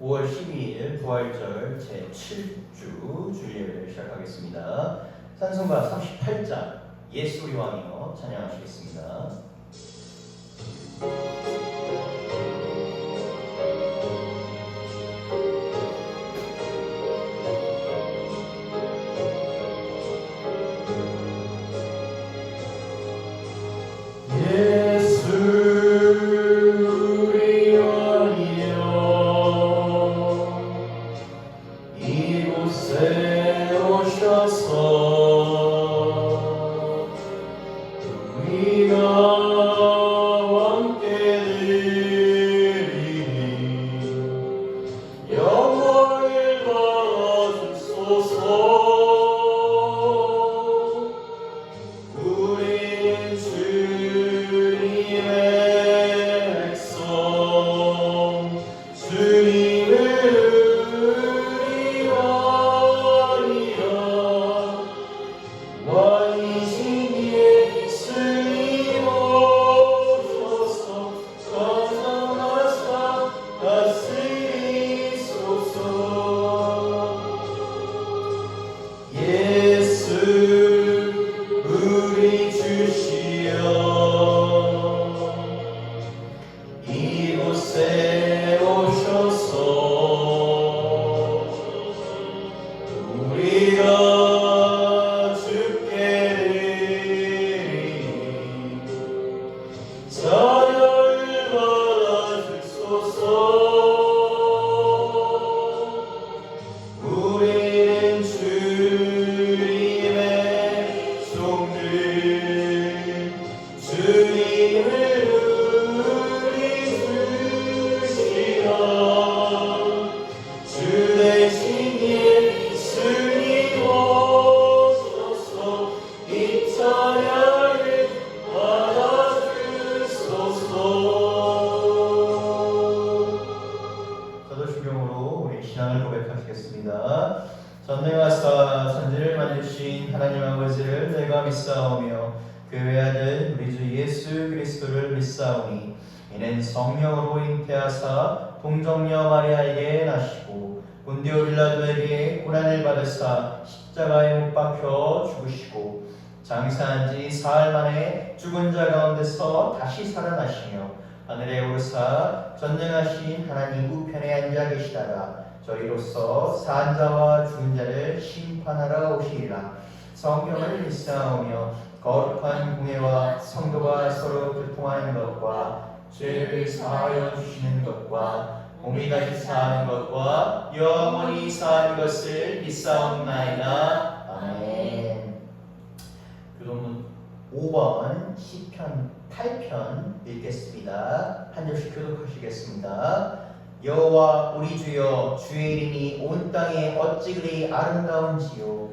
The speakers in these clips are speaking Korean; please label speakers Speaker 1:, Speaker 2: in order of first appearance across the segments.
Speaker 1: 5월 12일 부활절 제7주 주일예배를 시작하겠습니다. 찬송가 38장 예수 우리 왕이여 찬양하시겠습니다. 전능하사 천지를 만드신 하나님 아버지를 내가 믿사오며 그 외아들 우리 주 예수 그리스도를 믿사오니 이는 성령으로 잉태하사 동정녀 마리아에게 나시고 본디오 빌라도에게 고난을 받으사 십자가에 못 박혀 죽으시고 장사한 지 사흘 만에 죽은 자 가운데서 다시 살아나시며 하늘에 오르사 전능하신 하나님 우편에 앉아 계시다가 저희로서 산 자와 죽은 자를 심판하러 오시리라. 성경을 믿사오며 거룩한 공예와 성도가 서로 교통하는 것과 죄를 사하여 주시는 것과 몸이 다시 사는 것과 영원히 사는 것을 믿사옵나이다. 아멘. 교도문 5번 시편 8편 읽겠습니다. 한 절씩 교독하시겠습니다. 여호와 우리 주여, 주의 이름이 온 땅에 어찌 그리 아름다운지요.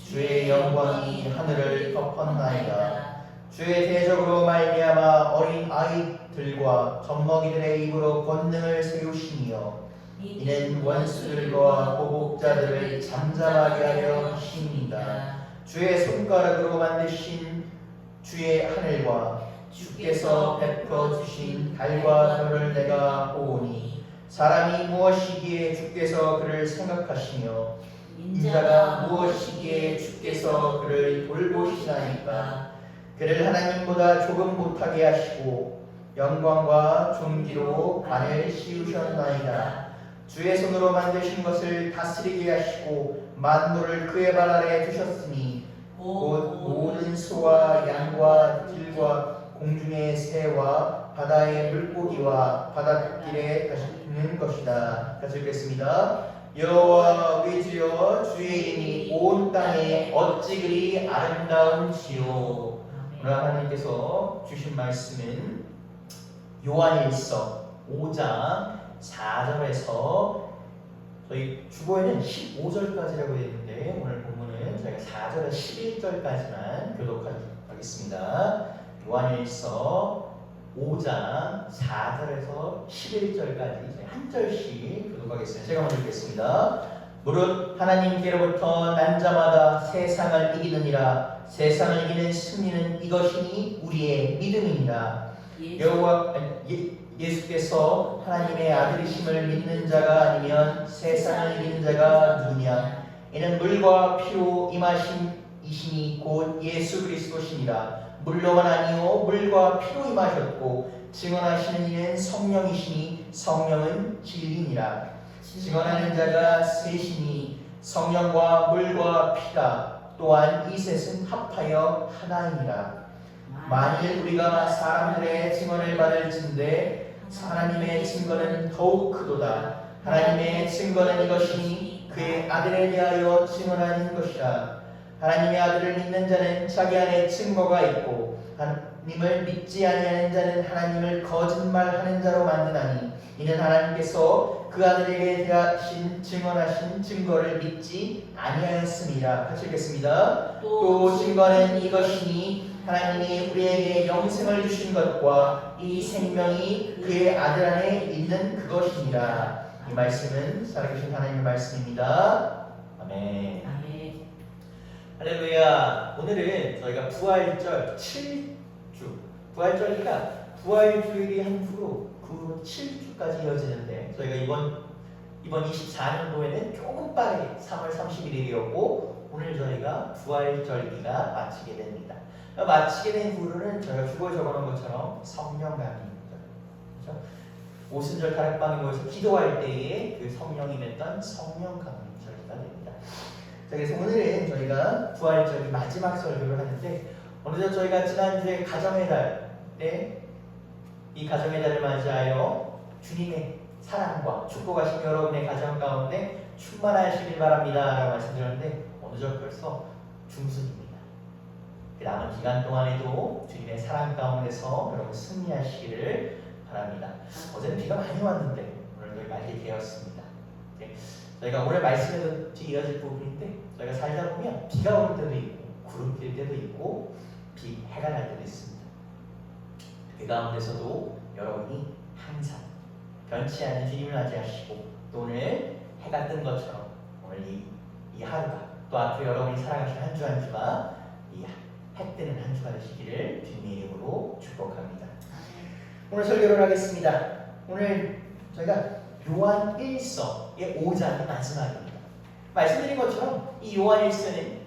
Speaker 1: 주의 영광이 하늘을 덮었나이다. 주의 대적으로 말미암아 어린 아이들과 젖먹이들의 입으로 권능을 세우시며 이는 원수들과 보복자들을 잠잠하게 하려 하십니다. 주의 손가락으로 만드신 주의 하늘과 주께서 베풀어 주신 달과 별을 내가 보오니 사람이 무엇이기에 주께서 그를 생각하시며 인자가 무엇이기에 주께서 그를 돌보시나이까. 그를 하나님보다 조금 못하게 하시고 영광과 존귀로 관을 씌우셨나이다. 주의 손으로 만드신 것을 다스리게 하시고 만물을 그의 발 아래 두셨으니 곧 모든 소와 양과 들과 공중의 새와 바다의 물고기와 바닷길에 가시는 것이다. 같이 읽겠습니다. 여호와 우리 주여, 주의 이름이 온 땅에 어찌 그리 아름다운지요. 오늘 하나님께서 주신 말씀은 요한일서 5장 4절에서 저희 주보에는 15절까지라고 되어 있는데 오늘 본문은 저희가 4절에서 11절까지만 교독하겠습니다. 요한일서 5장 4절에서 11절까지 한 절씩 교독하겠습니다. 제가 먼저 읽겠습니다. 무릇 하나님께로부터 난 자마다 세상을 이기느니라. 세상을 이기는 승리는 이것이니 우리의 믿음이니라. 예수께서 하나님의 아들이심을 믿는 자가 아니면 세상을 이기는 자가 누구냐? 이는 물과 피로 임하신 이시니 곧 예수 그리스도시니라. 물로만 아니요 물과 피로 임하셨고 증언하시는 이는 성령이시니 성령은 진리니라. 증언하는 자가 셋이니 성령과 물과 피라. 또한 이 셋은 합하여 하나이니라. 만일 우리가 사람들의 증언을 받을진대 하나님의 증거는 더욱 크도다. 하나님의 증거는 이것이니 그의 아들에 대하여 증언하는 것이라. 하나님의 아들을 믿는 자는 자기 안에 증거가 있고 하나님을 믿지 아니하는 자는 하나님을 거짓말하는 자로 만드나니 이는 하나님께서 그 아들에게 대하신 증언하신 증거를 믿지 아니하였습니다. 같이 읽겠습니다. 또 증거는 이것이니 하나님이 우리에게 영생을 주신 것과 이 생명이 그의 아들 안에 있는 그것이니라. 이 말씀은 살아계신 하나님의 말씀입니다. 아멘. 할렐루야. 오늘은 저희가 부활절 7주, 부활절이가 부활주일이 한 후로 그 7주까지 이어지는데 저희가 이번 24년도에는 조금 빠르게 3월 31일이었고 오늘 저희가 부활절기가 마치게 됩니다. 마치게 된 후로는 저희가 주보에 적어놓은 것처럼 성령감입니다. 그렇죠? 오순절 다락방에 모여서 기도할 때에 그 성령이 맺던 성령감 절기가 됩니다. 자, 그래서 오늘은 저희가 부활절기 마지막 설교를 하는데 어느덧 저희가 지난주에 가정의 달에 이 가정의 달을 맞이하여 주님의 사랑과 축복하신 여러분의 가정 가운데 충만하시길 바랍니다 라고 말씀드렸는데 어느덧 벌써 중순입니다. 그 남은 기간 동안에도 주님의 사랑 가운데서 여러분 승리하시기를 바랍니다. 어제는 비가 많이 왔는데 오늘도 맑게 되었습니다. 저희가 오늘 말씀에도 이어질 부분인데 저희가 살다 보면 비가 오는 때도 있고 구름 낄 때도 있고 해가 날 때도 있습니다. 그 가운데서도 여러분이 항상 변치 않는 주님을 맞이하시고 또 오늘 해가 뜬 것처럼 오늘 이 하루가 또 앞으로 여러분이 살아가신 한 주 한 주가 이 해 뜨는 한 주가 되시기를 주님의 이름으로 축복합니다. 오늘 설교를 하겠습니다. 오늘 저희가 요한 1서의 5장이 마지막입니다. 말씀드린 것처럼 이 요한 1서는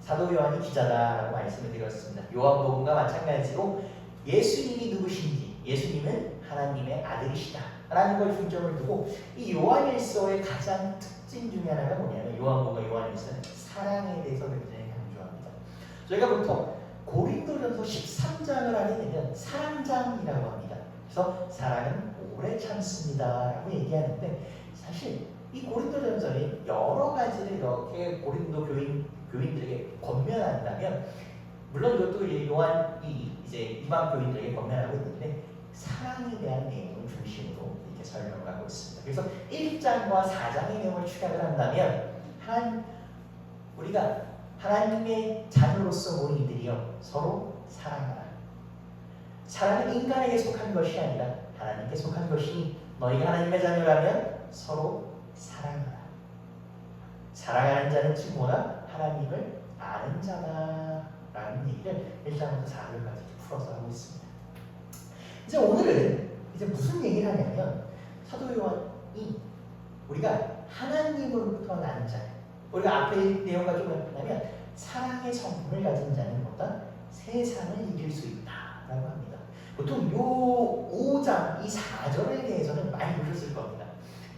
Speaker 1: 사도 요한이 기자다라고 말씀을 드렸습니다. 요한복음과 마찬가지로 예수님이 누구신지, 예수님은 하나님의 아들이시다 라는 걸 중점을 두고 이 요한 1서의 가장 특징 중에 하나가 뭐냐면 요한복음과 요한 1서는 사랑에 대해서 굉장히 강조합니다. 저희가 보통 고린도전서 13장을 하게 되면 사랑장이라고 합니다. 그래서 사랑은 오래 참습니다 라고 얘기하는데 사실 이 고린도전서는 여러 가지를 이렇게 고린도 교인들에게 권면한다면 물론 이것도 요한이 이제 이방 교인들에게 권면하고 있는데 사랑에 대한 내용을 중심으로 이렇게 설명을 하고 있습니다. 그래서 1장과 4장의 내용을 축약을 한다면 우리가 하나님의 자녀로서 모인 이들이요 서로 사랑하라. 사랑은 인간에게 속한 것이 아니라 하나님께 속한 것이니 너희가 하나님의 자녀라면 서로 사랑하라. 사랑하는 자는 즉 뭐라? 하나님을 아는 자다라는 얘기를 1장부터 4절까지 풀어서 하고 있습니다. 이제 오늘은 무슨 얘기를 하냐면 사도 요한이 우리가 하나님으로부터 난 자, 우리가 앞에 내용과 좀 뭐냐면 사랑의 성품을 가진 자는 뭐다? 세상을 이길 수 있다라고 합니다. 보통 요 5장 이 4절에 대해서는 많이 보셨을 겁니다.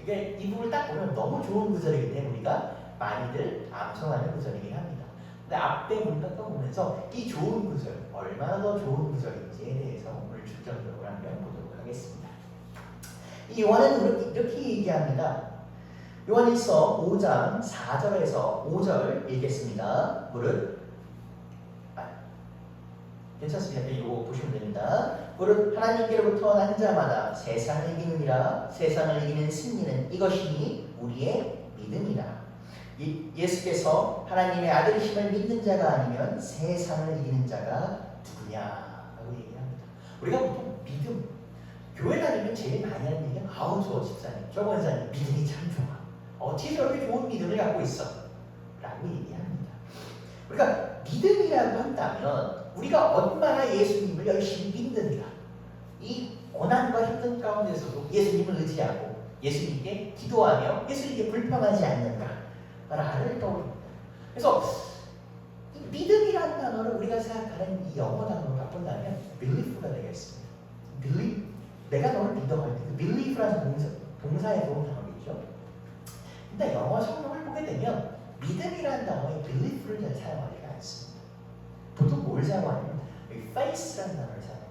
Speaker 1: 이게 이 부분을 딱 보면 너무 좋은 구절이기 때문에 우리가 많이들 암송하는 구절이긴 합니다. 근데 앞에 문과 떠보면서 이 좋은 구절, 얼마나 더 좋은 구절인지에 대해서 오늘 중점적으로 한번 보도록 하겠습니다. 이 요한은 이렇게 얘기합니다. 요한일서 5장 4절에서 5절 읽겠습니다. 무릇 괜찮습니다. 이거 보시면 됩니다. 무릇 하나님께로부터 난 자마다 세상을 이기느니라. 세상을 이기는 승리는 이것이니 우리의 믿음이라. 예수께서 하나님의 아들이심을 믿는 자가 아니면 세상을 이기는 자가 누구냐라고 얘기합니다. 우리가 보통 믿음, 교회 다니면 제일 많이 하는 얘기는 아우 저 집사님, 저 권사님 믿음이 참 좋아. 어떻게 저렇게 좋은 믿음을 갖고 있어? 라고 얘기합니다. 우리가 믿음이라고 한다면 우리가 얼마나 예수님을 열심히 믿는가, 이 고난과 힘든 가운데서도 예수님을 의지하고 예수님께 기도하며 예수님께 불평하지 않는가를 떠올립니다. 그래서 이 믿음이라는 단어를 우리가 생각하는 이 영어 단어로 바꾼다면 belief가 되겠습니다. believe, 내가 너를 믿어갈 때 그 believe라는 동사에 들어온 단어겠죠. 근데 영어 성경을 보게 되면 믿음이라는 단어에 believe를 잘 사용하지 않습니다. 보통 뭘 사용하냐면 faith라는 단어를 사용합니다.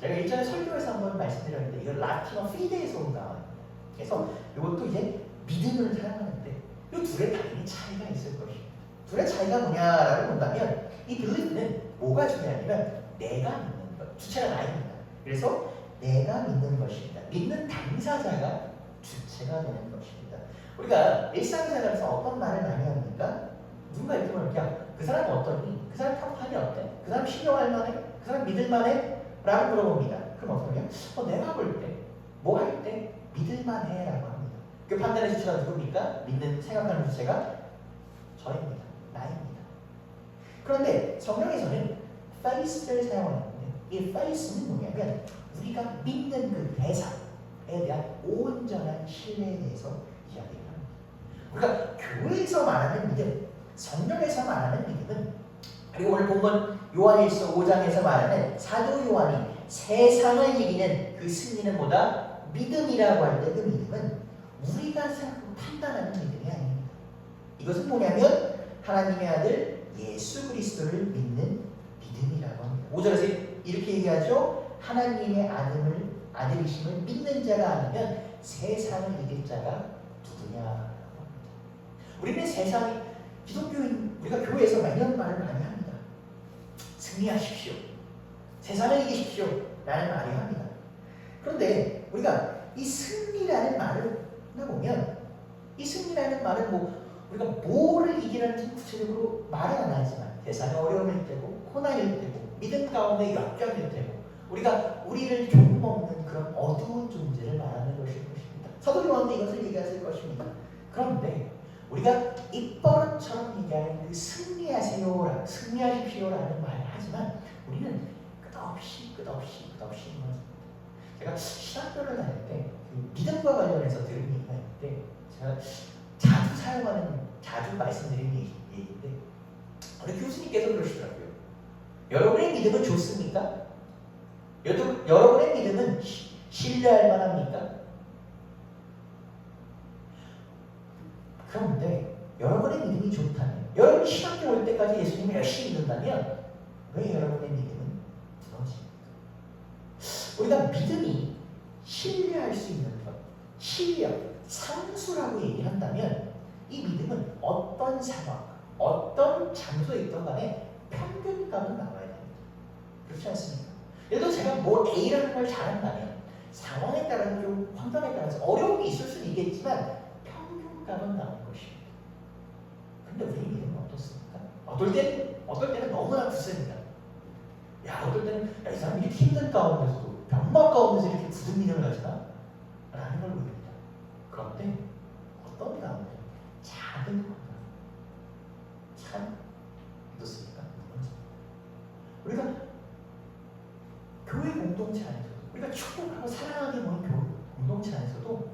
Speaker 1: 제가 일전에 설교에서 한번 말씀드렸는데 이건 라틴어 fide에서 온 단어예요. 그래서 이것도 이제 믿음을 사용하는데 이 둘의 당연히 차이가 있을 것입니다. 둘의 차이가 뭐냐라고 본다면 이 believe는 뭐가 중요하냐면 내가 믿는 것, 주체가 나입니다. 그래서 내가 믿는 것입니다. 믿는 당사자가 주체가 되는 것입니다. 우리가 일상생활에서 어떤 말을 많이 합니까? 누군가 이렇게 말하면 그 사람은 어떠니? 그 사람 평판이 어때? 그 사람 신뢰할 만해? 그 사람 믿을 만해? 라고 물어봅니다. 그럼 어떻게 하면 내가 볼 때, 뭐 할 때 믿을 만해? 라고 합니다. 그 판단의 주체가 누굽니까? 믿는, 생각하는 주체가 저입니다. 나입니다. 그런데 성경에서는 faith를 사용하는데 이 faith는 뭐냐면 우리가 믿는 그 대상에 대한 온전한 신뢰에 대해서 이야기를 합니다. 우리가 교회에서 말하는 믿음, 성경에서 말하는 믿음은, 그리고 오늘 본문 요한일서 5장에서 말하는 사도 요한이 세상을 이기는 그 승리는 뭐다? 믿음이라고 할 때 그 믿음은 우리가 생각하고 판단하는 믿음이 아닙니다. 이것은 뭐냐면 하나님의 아들 예수 그리스도를 믿는 믿음이라고 합니다. 5절에서 이렇게 얘기하죠. 하나님의 아들이심을 믿는 자가 아니면 세상을 이길 자가 누구냐라고 합니다. 우리는 세상이, 기독교인, 우리가 교회에서 이런 말을 많이 합니다. 승리하십시오. 세상을 이기십시오. 라는 말을 합니다. 그런데 우리가 이 승리라는 말을 보면 이 승리라는 말은 우리가 뭐를 이기라는 구체적으로 말은 안 하지만 세상의 어려움일 때고 고난일 때고 믿음 가운데 역경일 때고 우리가 우리를 좀먹는 그런 어두운 존재를 말하는 것일 것입니다. 사도 요한도 이것을 얘기했을 것입니다. 그런데 우리가 입버릇처럼 얘기하는 그 승리하십시오라는 말을 하지만 우리는 끝없이 무너집니다. 제가 신학교를 다닐 때 믿음과 관련해서 들은 얘기가 있는데 제가 자주 말씀드리는 얘기인데 우리 교수님께서 그러시더라고요. 여러분의 믿음은 좋습니까? 여러분의 믿음은 신뢰할 만합니까? 그런데 여러분의 믿음이 좋다면, 여러분이 신학교 올 때까지 예수님을 열심히 믿는다면 왜 여러분의 믿음은 무너집니까? 우리가 믿음이 신뢰할 수 있는 것, 신뢰, 상수라고 얘기한다면 이 믿음은 어떤 상황, 어떤 장소에 있던 간에 평균값은 나와야 됩니다. 그렇지 않습니까? 예를 들어 제가 뭐 A라는 걸 잘한다면 상황에 따라서 좀 환경에 따라서 어려움이 있을 수는 있겠지만 평균값은 나올 것입니다. 근데 우리 믿음은 어떻습니까? 어떨 때는 너무나 굳습니다. 어떨 때는 이 사람이 이렇게 힘든 가운데서도 병막 가운데서 이렇게 굳은 믿음을 가지나? 라는 걸 보입니다. 그런데 어떤 가운데 작은 건강 참 어떻습니까? 우리가 교회 공동체 안에서도 우리가 축복하고 사랑하게 모인 교회 공동체 안에서도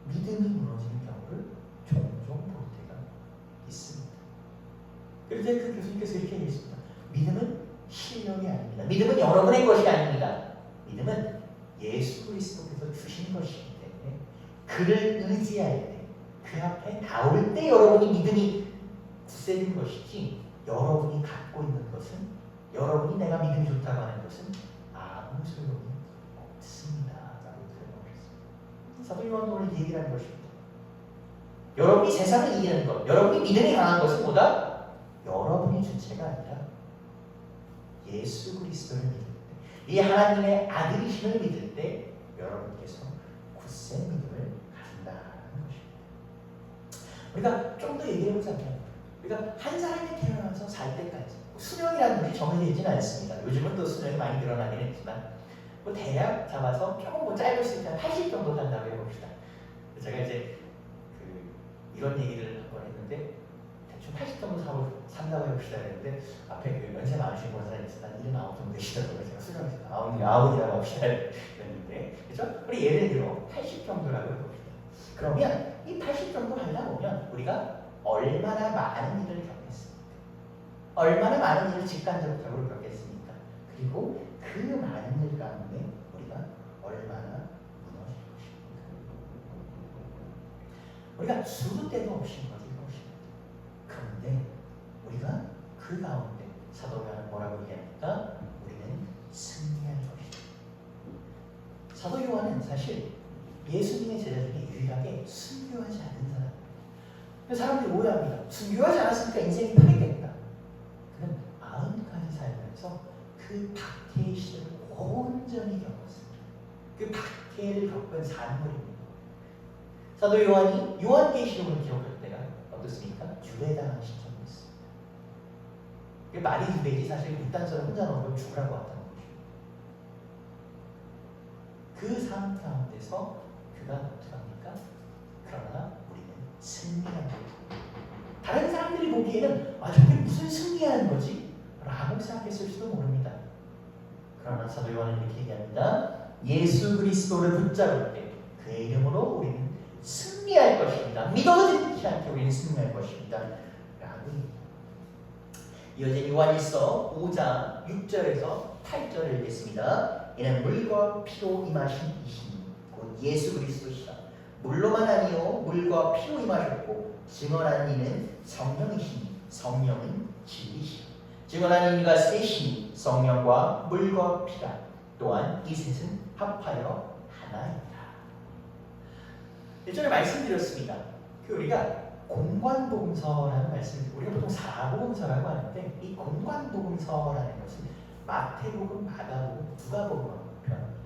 Speaker 1: 믿음이 무너지는 경우를 종종 볼 때가 있습니다. 그런데 그 교수님께서 이렇게 얘기했습니다. 믿음은 실력이 아닙니다. 믿음은 여러분의 것이 아닙니다. 믿음은 예수 그리스도께서 주신 것이기 때문에 그를 의지할 때, 그 앞에 나올 때 여러분이 믿음이 굳세진 것이지 여러분이 갖고 있는 것은, 여러분이 내가 믿음이 좋다고 하는 것은 아무 소용이 없습니다. 라고 설명했습니다. 사도 요한도 오늘 얘기를 하는 것입니다. 여러분이 세상을 이기는 것, 여러분이 믿음이 강한 것은 뭐다? 여러분의 주체가 아니라 예수 그리스도를 믿을 때, 이 하나님의 아들이심을 믿을 때 여러분께서 굳센 믿음을 가진다는 것입니다. 우리가 좀 더 얘기해보자면 우리가 한 사람이 태어나서 살 때까지 수명이라는 것이 정해져 있지는 않습니다. 요즘은 또 수명이 많이 늘어나긴 했지만 대략 잡아서 조금 짧을 수 있다면 80 정도 산다고 해봅시다. 제가 이제 이런 얘기를 한번 했는데 대충 80 정도 산다고 해봅시다 했는데 앞에 연세 많으신 분이 있어요. 한 79 정도 되시더라고요. 제가 수정해서 99이라고 합시다. 되는데, 그렇죠? 우리 예를 들어 80 정도라고 해봅시다. 그러면 이 80 정도 하려다 보면 우리가 얼마나 많은 일을 겪겠습니까? 얼마나 많은 일을 직간접적으로 겪겠습니까? 그리고 그 많은 일 가운데 우리가 얼마나 무너질 것입니까? 우리가 수도 때도 없이 무너질 것입니다. 그런데 우리가 그 가운데 사도 요한은 뭐라고 얘기합니까? 우리는 승리할 것이다. 사도 요한은 사실 예수님의 제자 중에 유일하게 순교하지 않은 사람입니다. 사람들이 오해합니다. 순교하지 않았으니까 인생이 파괴됐다. 그는 90까지 살면서 그 박해의 시절을 온전히 겪었습니다. 그 박해를 겪은 산물입니다. 사도 요한이 요한계시록을 기록할 때가 어떻습니까? 유배당한 시점이었습니다. 말이 유배지 사실 이딴저런 혼자 넘으면 죽으라고 왔다는 것이죠. 그 상태 가운데서 그가 어떻게 합니까? 그러나 우리는 승리하는 거예요. 다른 사람들이 보기에는 저게 무슨 승리하는 거지? 라고 생각했을 수도 모릅니다. 그러나 사도 요한은 이렇게 얘기합니다. 예수 그리스도를 붙잡을 때 그의 이름으로 우리는 승리할 것입니다. 믿어지지 않게 우리는 승리할 것입니다. 라고 이어진 요한일서 5장 6절에서 8절을 읽겠습니다. 이는 물과 피로 임하신 이시니 곧 예수 그리스도시라. 물로만 아니요 물과 피로 임하셨고 증언하는 이는 성령이시니 성령은 진리시라. 증언하는 이가 셋이니 성령과 물과 피라. 또한 이 셋은 합하여 하나이다. 예전에 말씀드렸습니다. 우리가 공관복음서라는 말씀을 우리가 보통 사복음서라고 하는데 이 공관복음서라는 것은 마태복음, 마가복음, 누가복음하고 표현합니다.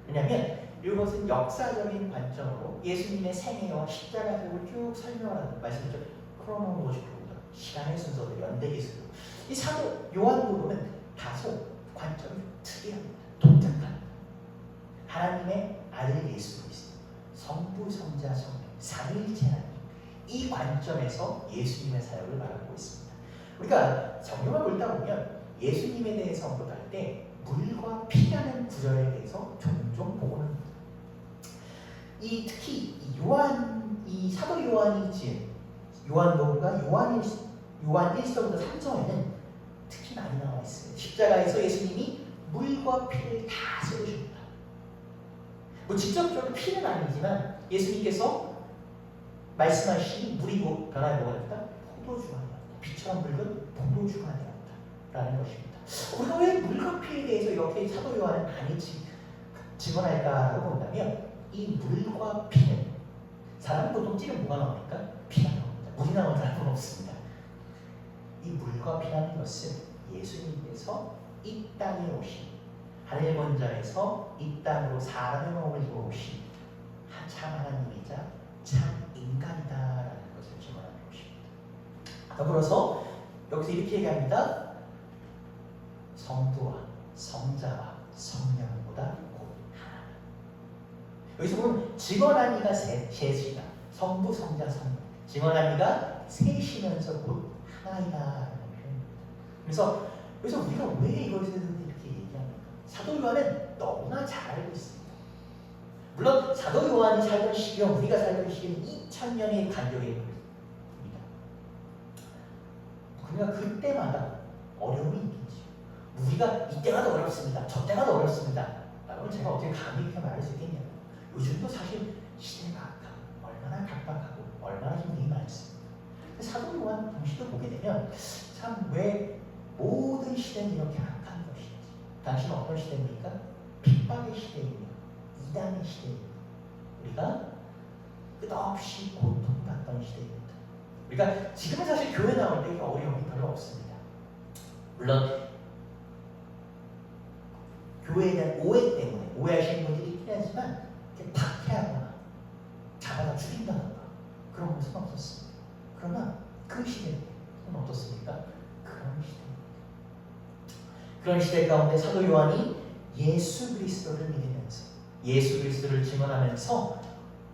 Speaker 1: 왜냐하면 이것은 역사적인 관점으로 예수님의 생애와 십자가적으로 쭉 설명하는 말씀이죠. 크로노로지컬로 시간의 순서로 연대기순으로 이 사도 요한복음은 다소 관점이 특이합니다. 독특합니다. 하나님의 아들 예수 그리스도, 성부, 성자, 성령, 삼위일체 하나님 이 관점에서 예수님의 사역을 말하고 있습니다. 우리가 성경을 읽다 보면 예수님에 대해서 언급할 때 물과 피라는 구절에 대해서 종종 보고는 합니다. 특히 이 사도 요한이 지은 요한복음과 요한 1서부터 3서에는 특히 많이 나와 있습니다. 십자가에서 예수님이 물과 피를 다 쏟으십니다. 직접적으로 피는 아니지만 예수님께서 말씀하시니 물이 변화해 뭐가 됐다? 포도주가 되었다. 빛처럼 붉은 포도주가 되었다. 라는 것입니다. 우리가 왜 물과 피에 대해서 이렇게 사도 요한은 많이 증언할까라고 본다면 이 물과 피는 사람은 보통 찌르면 뭐가 나옵니까? 피가 나옵니다. 물이 나오는 사람은 없습니다. 이 물과 피라는 것은 예수님께서 이 땅에 오신 하늘 본자에서 이 땅으로 사람의 몸을 입어 오신 참 하나님이자 참 인간이다라는 것을 증언하는 것입니다. 더불어서 여기서 이렇게 얘기합니다. 성부와 성자와 성령보다 곧 하나. 여기서 보면 증언한 이가 셋이다. 성부, 성자, 성령. 증언한 이가 셋이면서 곧 하나이다라는 표현입니다. 그래서 여기서 우리가 왜 이것에 대해서 이렇게 얘기합니까? 사도 요한은 너무나 잘 알고 있습니다. 물론 사도 요한이 살던 시기와 우리가 살던 시기는 2000년의 간격이 있습니다. 그러니까 그때마다 어려움이 있겠죠. 우리가 이때마다 어렵습니다. 저 때마다 어렵습니다. 라고 제가 어떻게 감히 이렇게 말할 수 있겠냐고. 요즘도 사실 시대가 얼마나 각박하고 얼마나 힘들이 많습니다. 사도 요한 당시도 보게 되면 참 왜 모든 시대는 이렇게 악한 것인지. 당신은 어떤 시대입니까? 핍박의 시대이며 이단의 시대입니다. 우리가 끝없이 고통받던 시대입니다. 우리가 지금은 사실 교회 나올 때 어려움이 별로 없습니다. 물론 교회에 대한 오해 때문에 오해하시는 분들이 있긴 하지만 박해하거나 잡아다 죽인다던가 그런 것은 없었습니다. 그러나 그 시대는 어떻습니까? 그런 시대입니다. 그런 시대 가운데 사도 요한이 예수 그리스도를 믿으면서 예수 그리스도를 증언하면서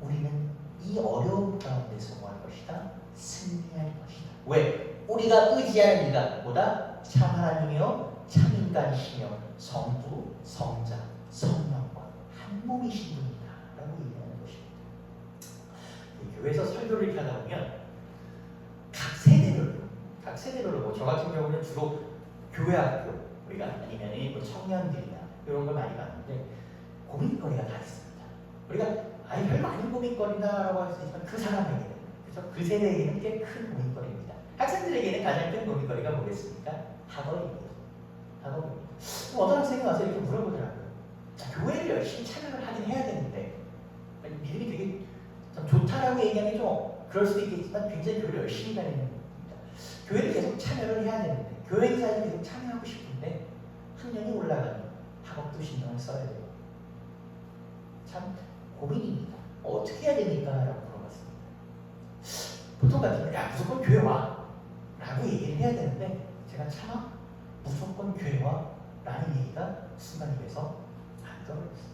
Speaker 1: 우리는 이 어려움 가운데서 뭐 할 것이다? 승리할 것이다. 왜? 우리가 의지하는 이가 보다 참 하나님이요 참 인간이시며 성부, 성자, 성령과 한 몸이신 분이다라고 얘기하는 것입니다. 교회에서 설교를 이렇게 하다 보면 각 세대별로 뭐 저 같은 경우는 주로 교회학교 우리가 아니면 뭐 청년들이나 이런 걸 많이 봤는데 고민거리가 다 있습니다. 우리가 아니 별로 아닌 고민거리다라고 할 수 있지만 그 사람에게는 그래서 그 세대에게는 꽤 큰 고민거리입니다. 학생들에게는 가장 큰 고민거리가 뭐겠습니까? 학업입니다. 어떤 학생이 와서 이렇게 물어보더라고요. 교회를 열심히 참여를 하긴 해야 되는데 믿음이 되게 좀 좋다라고 얘기하면 좀 그럴 수도 있겠지만 굉장히 교회를 열심히 다니는 겁니다. 교회를 계속 참여를 해야 되는데 교회 행사에 계속 참여하고 싶은데 학년이 올라가면 학업도 신경을 써야 돼요. 참 고민입니다. 어떻게 해야 됩니까? 라고 물어봤습니다. 보통 같으면 야 무조건 교회 와 라고 얘기를 해야 되는데 제가 차마 무조건 교회 와 라는 얘기가 순간 입에서 안 떨어졌어요.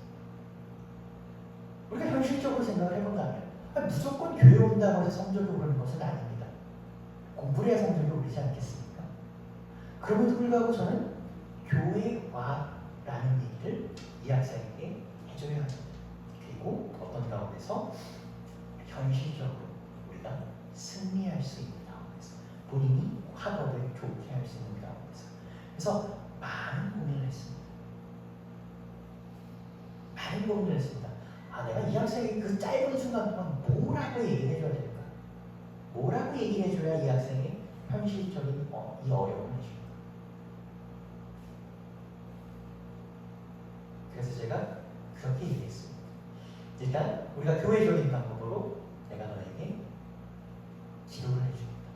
Speaker 1: 우리가 현실적으로 생각을 해본다면 무조건 교회 온다고 해서 성적이 오르는 것은 아닙니다. 공부를 해야 성적이 오르지 않겠습니까? 그럼에도 불구하고 저는 교회 와라는 얘기를 이 학생에게 해줘야 합니다. 그리고 어떤 가운데서 현실적으로 우리가 승리할 수 있는 가운데서 본인이 학업을 좋게 할 수 있는 가운데서 그래서 많은 고민을 했습니다. 내가 이 학생에게 그 짧은 순간 동안 뭐라고 얘기를 해줘야 될까? 뭐라고 얘기를 해줘야 이 학생이 현실적인 이 어려움을 해줄까? 그래서 제가 그렇게 얘기했습니다. 일단 우리가 교회적인 방법으로 내가 너에게 기도를 해줍니다.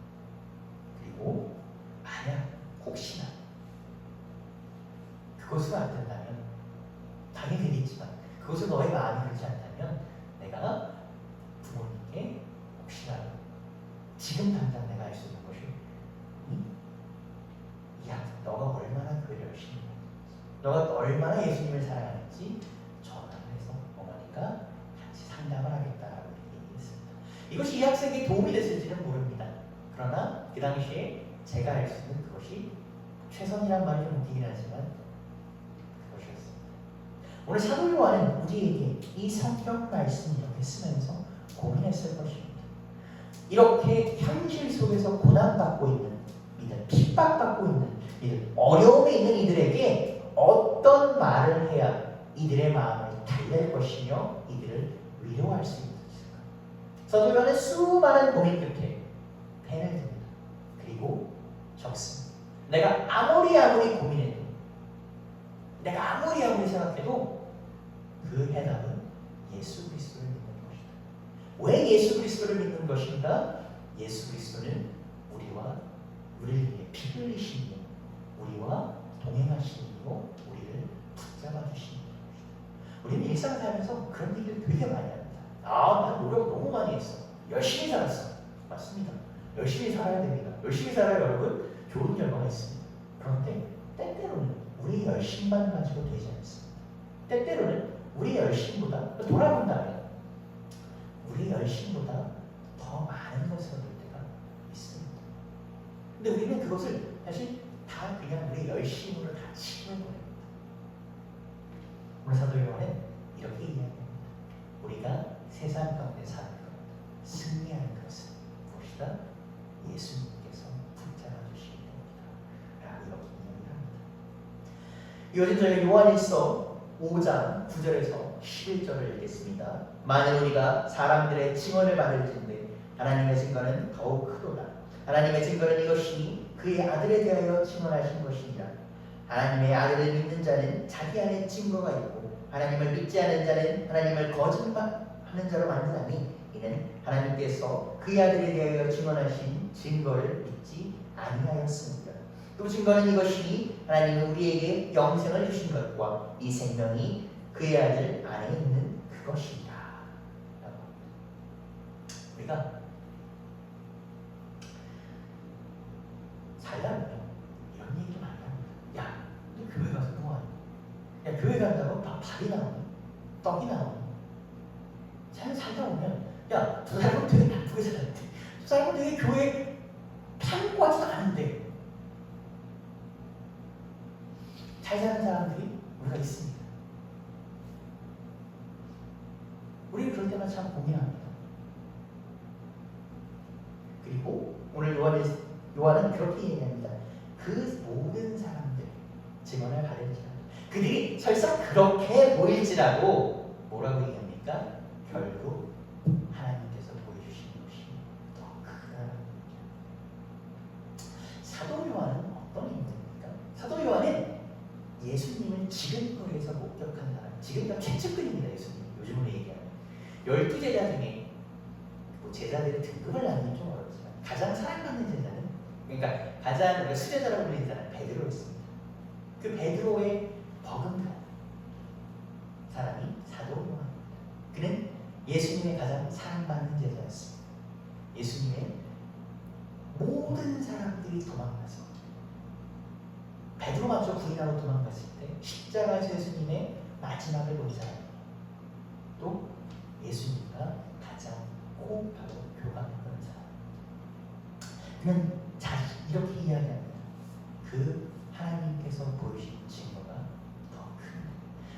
Speaker 1: 그리고 만약 혹시나 그것으로 안 된다면 당연히 되겠지만 그것은 너의 마음이 그렇지 않다면 내가 부모님께 혹시라도 지금 당장 내가 할 수 있는 것이 너가 얼마나 교회를 열심히 하는지 너가 얼마나 예수님을 사랑하는지 전화를 해서 어머니가 같이 상담을 하겠다라고 얘기했습니다. 이것이 이 학생에게 도움이 됐을지는 모릅니다. 그러나 그 당시에 제가 할 수 있는 그것이 최선이란 말이 좀 웃기긴 하지만 오늘 사도 요한은 우리에게 이 성경 말씀을 이렇게 쓰면서 고민했을 것입니다. 이렇게 현실 속에서 고난받고 있는 이들, 핍박받고 있는 이들, 어려움에 있는 이들에게 어떤 말을 해야 이들의 마음을 달랠 것이며 이들을 위로할 수 있을까? 사도 요한은 수많은 고민 끝에 펜을 듭니다. 그리고 적습니다. 내가 아무리 고민해도 내가 아무리 생각해도 그 해답은 예수 그리스도를 믿는 것이다. 왜 예수 그리스도를 믿는 것인가? 예수 그리스도는 우리를 위해 피 흘리신 분, 우리와 동행하신 분이고 우리를 붙잡아 주신 분입니다. 우리는 일상살면서 그런 얘기를 되게 많이 합니다. 난 노력 너무 많이 했어. 열심히 살았어. 맞습니다. 열심히 살아야 됩니다. 열심히 살아야 여러분 좋은 결과가 있습니다. 그런데 때때로는 우리의 열심만 가지고 되지 않습니다. 때때로는 우리의 열심보다 돌아본다면 우리의 열심보다 더 많은 것을 얻을 때가 있습니다. 근데 우리는 그것을 사실 다 그냥 우리의 열심으로 다 치워버립니다. 오늘 사도 요한은 이렇게 이야기합니다. 우리가 세상 가운데 사는 것, 승리하는 것은 무엇이다? 예수님께서 붙잡아 주시기 때문이다 라고 이렇게 이어진 저희가 요한일서 5장 9절에서 11절을 읽겠습니다. 만일 우리가 사람들의 증언을 받을진대 하나님의 증거는 더욱 크도다. 하나님의 증거는 이것이니 그의 아들에 대하여 증언하신 것이니라. 하나님의 아들을 믿는 자는 자기 안에 증거가 있고 하나님을 믿지 않는 자는 하나님을 거짓말하는 자로 만드나니 이는 하나님께서 그의 아들에 대하여 증언하신 증거를 믿지 아니하였습니다. 또 증거는 이것이니 하나님은 우리에게 영생을 주신 것과 이 생명이 그의 아들 안에 있는 그것이다. 우리가 살다 보면 이런 얘기 좀 많이 합니다. 야, 너 교회 가서 뭐하니? 야, 교회 간다고 밥이 나오니? 떡이 나오니? 잘 살다 보면 야, 저 사람은 되게 나쁘게 살았대. 저 사람은 되게 교회 참고 하지도 않은데 잘 사는 사람들이 우리가 있습니다. 우리는 그럴 때마다 참 고민합니다. 그리고 오늘 요한은 그렇게 얘기합니다. 그 모든 사람들 증언을 받을지라도 그들이 설사 그렇게 보일지라도 뭐라고 얘기합니까? 결국 하나님께서 보여주신 것이 더 크다. 사도 요한은 어떤 인물입니까? 사도 요한은 예수님을 지근거리에서 목격한 사람, 지금도 최측근입니다. 예수님. 요즘으로 얘기하면 12제자 중에 뭐 제자들의 등급을 나누면 좀 어렵지만 가장 사랑받는 제자는, 그러니까 가장 수제자라고 불리는 자는 베드로였습니다. 그 베드로의 버금가는 사람이 사도 요한입니다. 그는 예수님의 가장 사랑받는 제자였습니다. 예수님의 모든 사람들이 도망가서 베드로마저 부인하고 도망갔을 때 십자가에서 예수님의 마지막을 본 사람, 또 예수님과 가장 호흡하고 교감했던 사람. 그는 이렇게 이야기합니다. 그 하나님께서 보여주신 증거가 더 큰.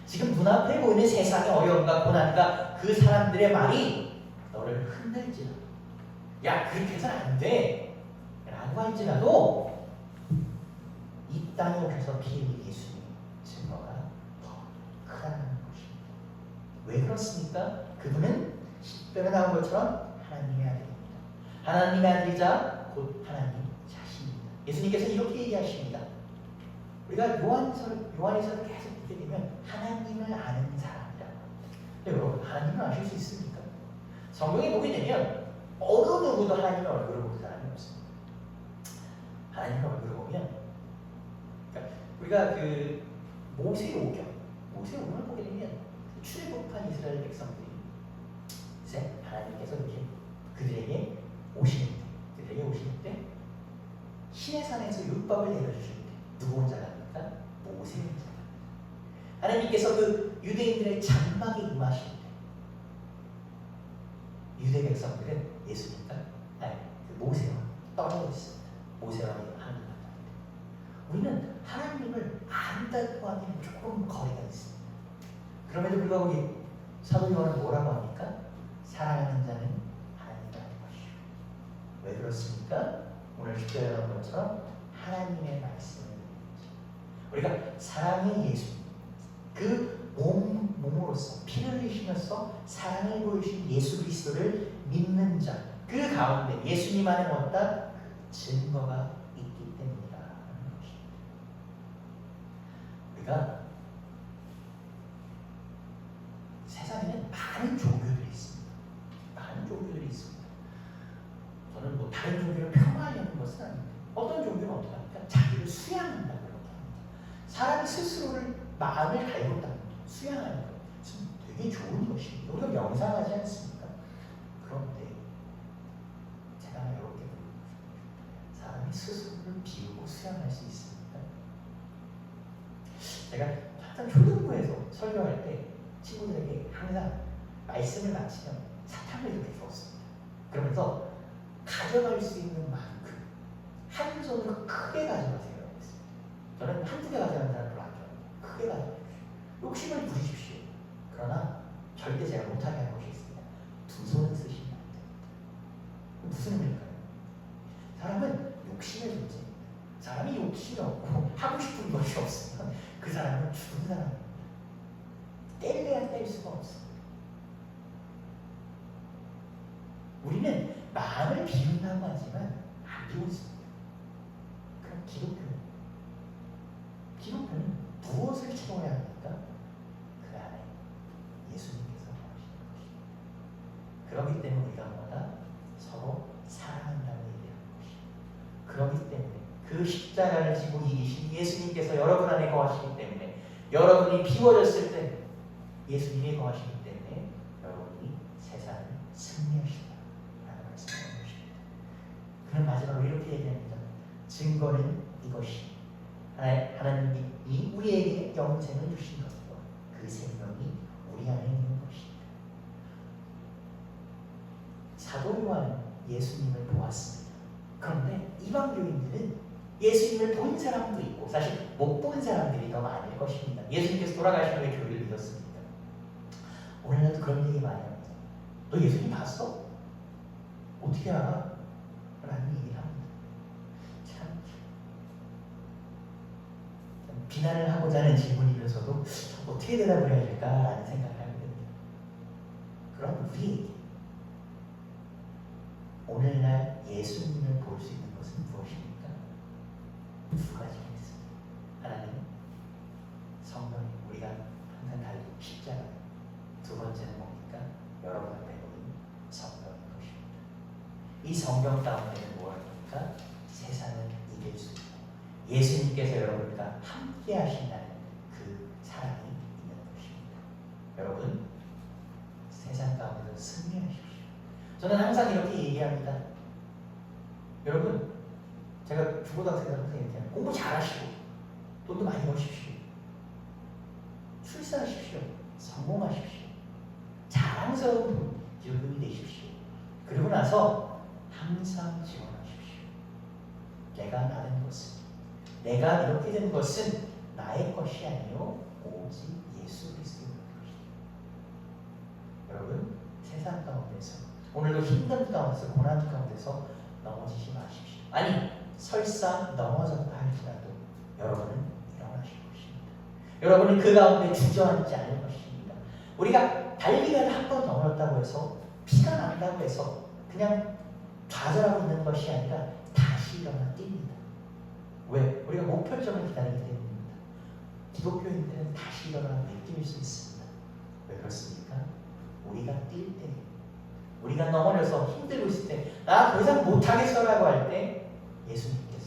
Speaker 1: 지금 눈앞에 보이는 세상의 어려움과 고난과 그 사람들의 말이 너를 흔들지라. 야, 그렇게 해서는 안 돼 라고 할지라도 이 땅에 오셔서 피 흘린 예수님 증거가 더 크다는 것입니다. 왜 그렇습니까? 그분은 십자가에 나온 것처럼 하나님의 아들입니다. 하나님의 아들이자 곧 하나님 자신입니다. 예수님께서 이렇게 얘기하십니다. 우리가 요한에서를 계속 보게 되면 하나님을 아는 사람이라고 합니다. 근데 여러분, 하나님을 아실 수 있습니까? 성경에 보게 되면 어느 누구도 하나님의 얼굴을 보는 사람이 없습니다. 하나님의 얼굴을 보면, 그러니까 우리가 그 모세오경을 보게 되면 출애굽한 이스라엘 백성들이 이제 하나님께서 이렇게 그들에게 오시는 때 신의 산에서 율법을 내려주실 때 누구 혼자 갑니까? 모세 혼자 갑니다. 하나님께서 그 유대인들의 장막에 임하실 때 유대 백성들은 예수님과 그 모세와 떨어져 있습니다. 모세와 하나님 만날 때 우리는 하나님을 안다고 하기는 조금 거리가 있습니다. 그럼에도 불구하고 사도 요한은 뭐라고 합니까? 사랑하는 자는 하나님을 아는 것이요. 왜 그렇습니까? 오늘 십자가에 나온 것처럼 하나님의 말씀을 우리가 사랑의 예수, 그 몸으로서 피를 흘리시면서 사랑을 보여주신 예수 그리스도를 믿는 자, 그 가운데 예수님 안에 어떤 증거가 있기 때문이라는 것입니다. 우리가 세상에는 많은 종교들이 있습니다. 많은 종교들이 있습니다. 저는 뭐 다른 종교를 폄하하려는 것은 아닙니다. 어떤 종교는 어떻게 합니까? 자기를 수양한다고 그렇게 합니다. 사람이 스스로를 마음을 갈고다는 수양하는 것, 되게 좋은 것입니다. 우리가 명상하지 않습니까? 그런데 제가 이렇게 사람이 스스로를 비우고 수양할 수 있습니까? 제가 항상 초등부에서 설교할 때 친구들에게 항상 말씀을 마치면 사탕을 이렇게 주었습니다. 그러면서 가져갈 수 있는 만큼 한 손으로 크게 가져가세요. 저는 한두 개 가져가는 사람을 별로 안 좋아합니다. 크게 가져가십시오. 욕심을 부리십시오. 그러나 절대 제가 못하게 할 것이 있습니다. 두 손을 쓰시면 안 됩니다. 무슨 의미일까요? 사람은 욕심의 존재입니다. 사람이 욕심이 없고 하고 싶은 것이 없으면 그 사람은 죽은 사람입니다. 뗄래야 뗄 수가 없습니다. 우리는 마음을 비운다고 하지만 안 비웠습니다. 그럼 기독교는 무엇을 채워야 합니까? 그 안에 예수님께서 하시는 것입니다. 그렇기 때문에 우리가 뭐다? 서로 사랑한다고 얘기하는 것입니다. 그렇기 때문에 그 십자가를 지고 이기신 예수님께서 여러분 안에 거하시기 때문에, 여러분이 비워졌을 때 예수님이 거하시기 때문에 여러분이 세상을 승리하신다라는 말씀을 해주십니다. 그는 마지막으로 이렇게 얘기합니다. 증거는 이것이 하나님이 우리에게 영생을 주신 것과 그 생명이 우리 안에 있는 것입니다. 사도 요한은 예수님을 보았습니다. 그런데 이방교인들은 예수님을 본 사람도 있고 사실 못 본 사람들이 더 많을 것입니다. 예수님께서 돌아가신 후에 교회를 믿었습니다. 오늘날도 그런 얘기 많이 합니다. 너 예수님 봤어? 어떻게 알아? 라는 얘기를 합니다. 참 비난을 하고자 하는 질문이면서도 어떻게 대답을 해야 될까라는 생각을 하게 됩니다. 그럼 우리 오늘날 예수님을 볼 수 있는 것은 무엇입니까? 두 가지가 있습니다. 하나는 성경에 우리가 항상 달린 십자가, 두 번째는 뭡니까? 여러분 앞에 놓인 성경인 것입니다. 이 성경 가운데는 무엇입니까? 세상을 이길 수 있고 예수님께서 여러분과 함께 하신다는 그 사랑이 있는 것입니다. 여러분, 세상 가운데서 승리하십시오. 저는 항상 이렇게 얘기합니다. 여러분, 제가 중고등학생들 항상 얘기해요. 공부 잘하시고 돈도 많이 버십시오. 출세하십시오. 성공하십시오. 자랑스러운 기업이 되십시오. 그리고 나서 항상 지원하십시오. 내가 나는 것은, 내가 이렇게 된 것은 나의 것이 아니요 오직 예수 그리스도의 것이다. 여러분, 세상 가운데서 오늘도 힘든 가운데서 고난 가운데서 넘어지지 마십시오. 아니, 설사 넘어졌다 할지라도 여러분은 일어나실 것입니다. 여러분은 그 가운데 주저앉지 않을 것입니다. 우리가 달리기를 한 번 넘어졌다고 해서 피가 난다고 해서 그냥 좌절하고 있는 것이 아니라 다시 일어나 뜁니다. 왜? 우리가 목표점을 기다리기 때문입니다. 기독교인들은 다시 일어나 뛸 수 있습니다. 왜 그렇습니까? 우리가 뛸 때, 우리가 넘어져서 힘들고 있을 때, 나 더 이상 못하겠어라고 할 때 예수님께서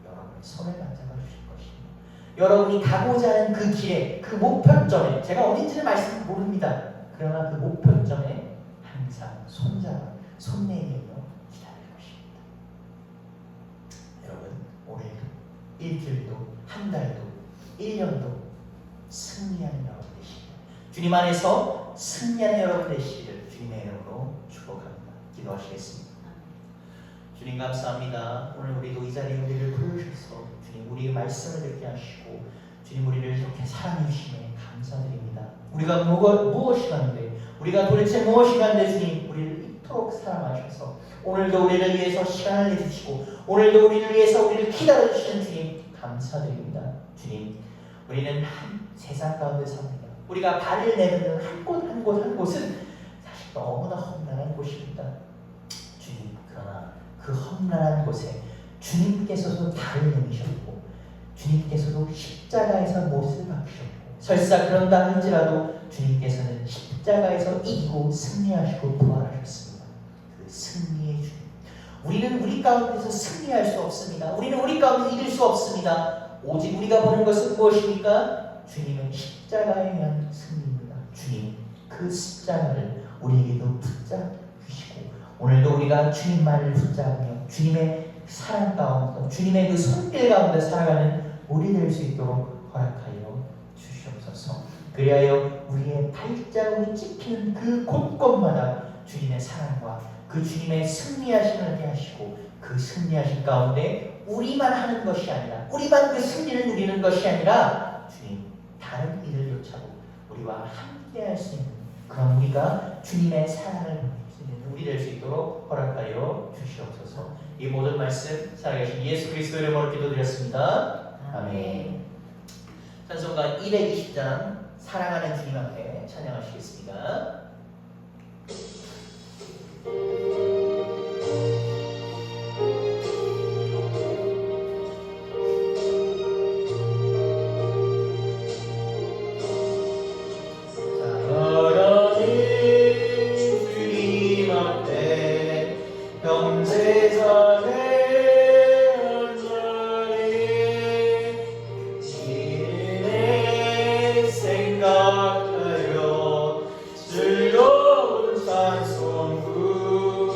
Speaker 1: 여러분의 손을 만잡아 주실 것입니다. 여러분이 가고자 하는 그 길에, 그 목표점에, 제가 어딘지는 말씀 모릅니다. 그러나 그 목표점에 항상 손잡아, 손 내밀며 기다릴 것입니다. 여러분, 오늘도 일주일도 한 달도 1년도 승리하는 여러분 되시길, 주님 안에서 승리하는 여러분 되시기를 주님의 이름으로 축복합니다. 기도하시겠습니다. 주님 감사합니다. 오늘 우리도 이 자리에 우리를 부르셔서 주님 우리의 말씀을 듣게 하시고 주님 우리를 이렇게 사랑해 주시네 감사드립니다. 우리가 무엇이간데, 우리가 도대체 무엇이간데 주님 우리를 이토록 사랑하셔서 오늘도 우리를 위해서 시간을 내주시고 오늘도 우리를 위해서 우리를 기다려주시는 주님 감사드립니다. 주님, 우리는 한 세상 가운데 삽니다. 우리가 발을 내딛는 한 곳 한 곳 한 곳은 사실 너무나 험난한 곳입니다. 주님, 그러나 그 험난한 곳에 주님께서도 발을 내미셨고 주님께서도 십자가에서 못을 박으셨고 설사 그런다 할지라도 주님께서는 십자가에서 이기고 승리하시고 부활하셨습니다. 그 승리의 주님, 우리는 우리 가운데서 승리할 수 없습니다. 우리는 우리 가운데 이길 수 없습니다. 오직 우리가 보는 것은 무엇입니까? 주님은 십자가에 의한 승리입니다. 주님, 그 십자가를 우리에게도 붙잡으시고 오늘도 우리가 주님 말을 붙잡으며 주님의 사랑 가운데, 주님의 그 손길 가운데 살아가는 우리 될 수 있도록 허락하여 주시옵소서. 그리하여 우리의 발자국이 찍히는 그 곳곳마다 주님의 사랑과 그 주님의 승리하심을 하게 하시고 그 승리하신 가운데 우리만 하는 것이 아니라, 우리만 그 승리를 누리는 것이 아니라 주님, 다른 이를 요차고 우리와 함께 할 수 있는 그런 우리가 주님의 사랑을 누릴 수 있는 우리 될 수 있도록 허락하여 주시옵소서. 이 모든 말씀 살아계신 예수 그리스도 이름으로 기도드렸습니다. 아멘. 찬송가 220장 사랑하는 주님 앞에 찬양하시겠습니다.
Speaker 2: 생각하여 즐거운 찬송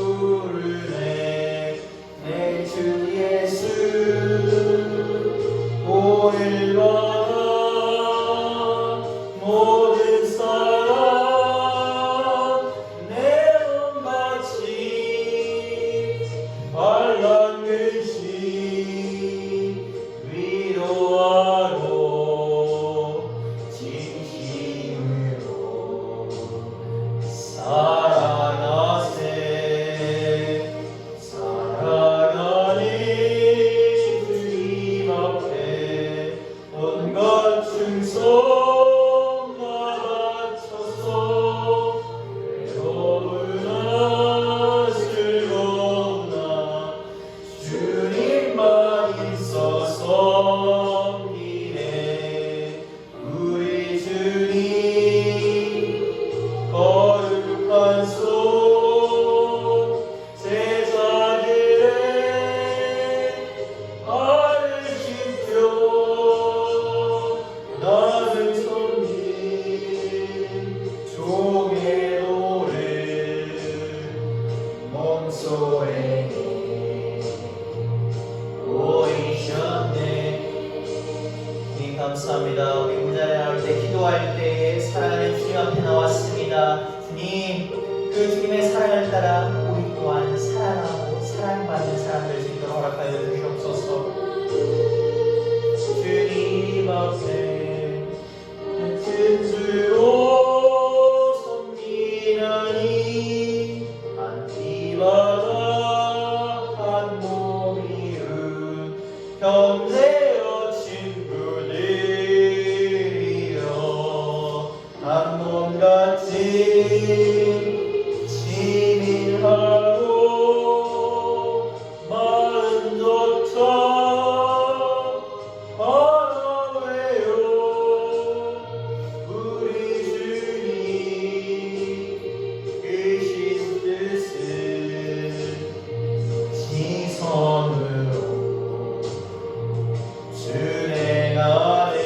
Speaker 1: 몸소에 보이셨네. 주님 감사합니다. 우리 무자에 나올 때 기도할 때 사랑하는 주님 앞에 나왔습니다. 주님 그 주님의 사랑을 따라 우리 또한 사랑하고 사랑받는 사람 될 수 있도록 허락하여 주시옵소서. 주님 앞에 뜻으로 섬기나니 한 피바다 한 몸이은 형제여 친구들이여 한 몸같이 치밀하고 마음 좋다 바라웨요 우리 주님 계신 뜻은 지성으로 준행하네.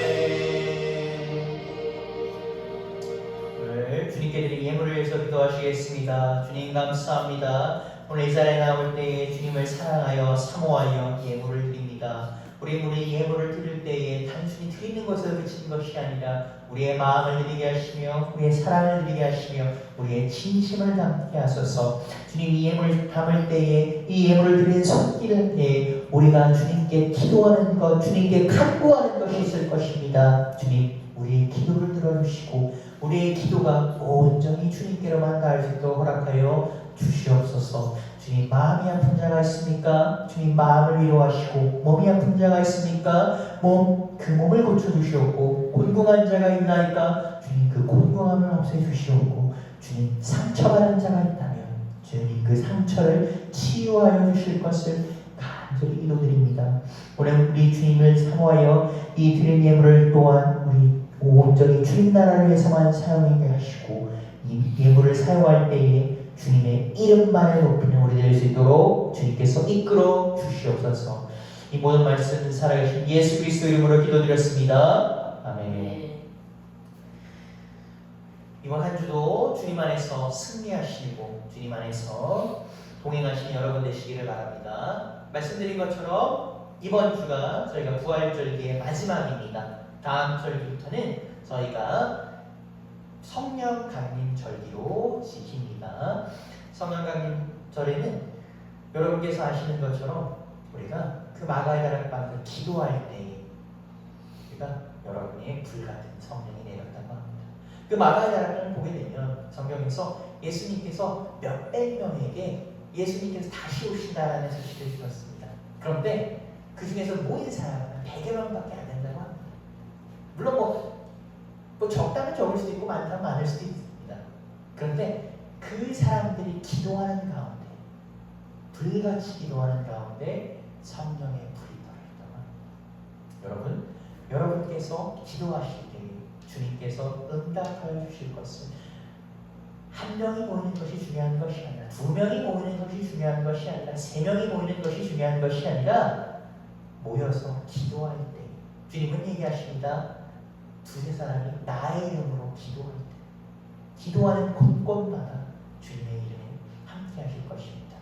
Speaker 1: 오늘 주님께 드린 예물을 위해서 기도하시겠습니다. 주님 감사합니다. 오늘 이 자리에 나올 때에 주님을 사랑하여 사모하여 예물을 드립니다. 우리 예물을 드릴 때에 단순히 드리는 것으로 그치는 것이 아니라 우리의 마음을 드리게 하시며 우리의 사랑을 드리게 하시며 우리의 진심을 담게 하소서. 주님 이 예물을 담을 때에 이 예물을 드리는 손길을 때에 우리가 주님께 기도하는 것, 주님께 간구하는 것이 있을 것입니다. 주님 우리의 기도를 들어주시고 우리의 기도가 온전히 주님께로만 닿을 수 있도록 허락하여 주시옵소서. 주님 마음이 아픈 자가 있습니까? 주님 마음을 위로하시고 몸이 아픈 자가 있습니까? 그 몸을 고쳐주시옵고 곤궁한 자가 있나이까? 주님 그 곤궁함을 없애주시옵고 주님 상처받은 자가 있다면 주님 그 상처를 치유하여 주실 것을 간절히 기도드립니다. 오늘 우리 주님을 사모하여 이 드린 예물을 또한 우리 온전히 주님 나라를 위해서만 사용하게 하시고 이 예물을 사용할 때에 주님의 이름만을 높이는 우리 될 수 있도록 주님께서 이끌어 주시옵소서. 이 모든 말씀 살아계신 예수 그리스도 이름으로 기도드렸습니다. 아멘. 이번 한 주도 주님 안에서 승리하시고 주님 안에서 동행하시는 여러분 되시기를 바랍니다. 말씀드린 것처럼 이번 주가 저희가 부활절기의 마지막입니다. 다음 절기부터는 저희가 성령 강림 절기로 지킵니다. 성령 강림절에는 여러분께서 아시는 것처럼 우리가 그 마가의 다락방에서 기도할 때 우리가 여러분의 불같은 성령이 내렸다고 합니다. 그 마가의 다락방을 보게 되면 성경에서 예수님께서 몇백 명에게 예수님께서 다시 오신다라는 소식을 들었습니다. 그런데 그 중에서 모인 사람은 100여 명밖에 안 된다고 합니다. 물론 뭐 적다면 적을 수도 있고 많다면 많을 수도 있습니다. 그런데 그 사람들이 기도하는 가운데 불같이 기도하는 가운데 성령의 불이 떨어졌다고 합니다. 여러분께서 기도하실 때 주님께서 응답하여 주실 것은 한 명이 모이는 것이 중요한 것이 아니라 두 명이 모이는 것이 중요한 것이 아니라 세 명이 모이는 것이 중요한 것이 아니라 모여서 기도할 때 주님은 얘기하십니다. 두세 사람이 나의 이름으로 기도할 때 기도하는 곳곳마다 주님의 이름에 함께 하실 것입니다.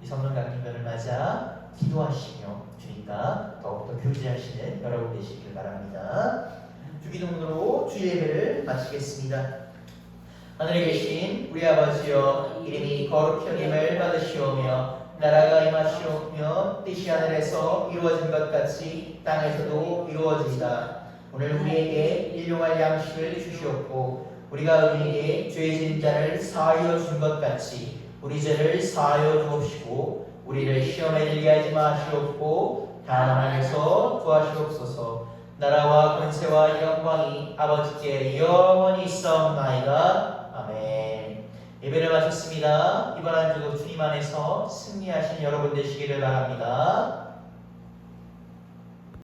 Speaker 1: 이 성령 강림절을 맞아 기도하시며 주님과 더욱더 교제하시는 여러분 되시길 바랍니다. 주기도문으로 주예배를 마치겠습니다. 하늘에 계신 우리 아버지여 이름이 거룩히 여김을 받으시오며 나라가 임하시오며 뜻이 하늘에서 이루어진 것 같이 땅에서도 이루어지이다. 오늘 우리에게 일용할 양식을 주시옵고 우리가 의인에게 죄 지은 자를 사하여 준 것 같이 우리 죄를 사하여 주옵시고 우리를 시험에 들게 하지 마시옵고 다만 악에서 구하시옵소서. 나라와 권세와 영광이 아버지께 영원히 있사옵나이다. 아멘. 예배를 마쳤습니다. 이번 한 주도 주님 안에서 승리하신 여러분 되시기를 바랍니다.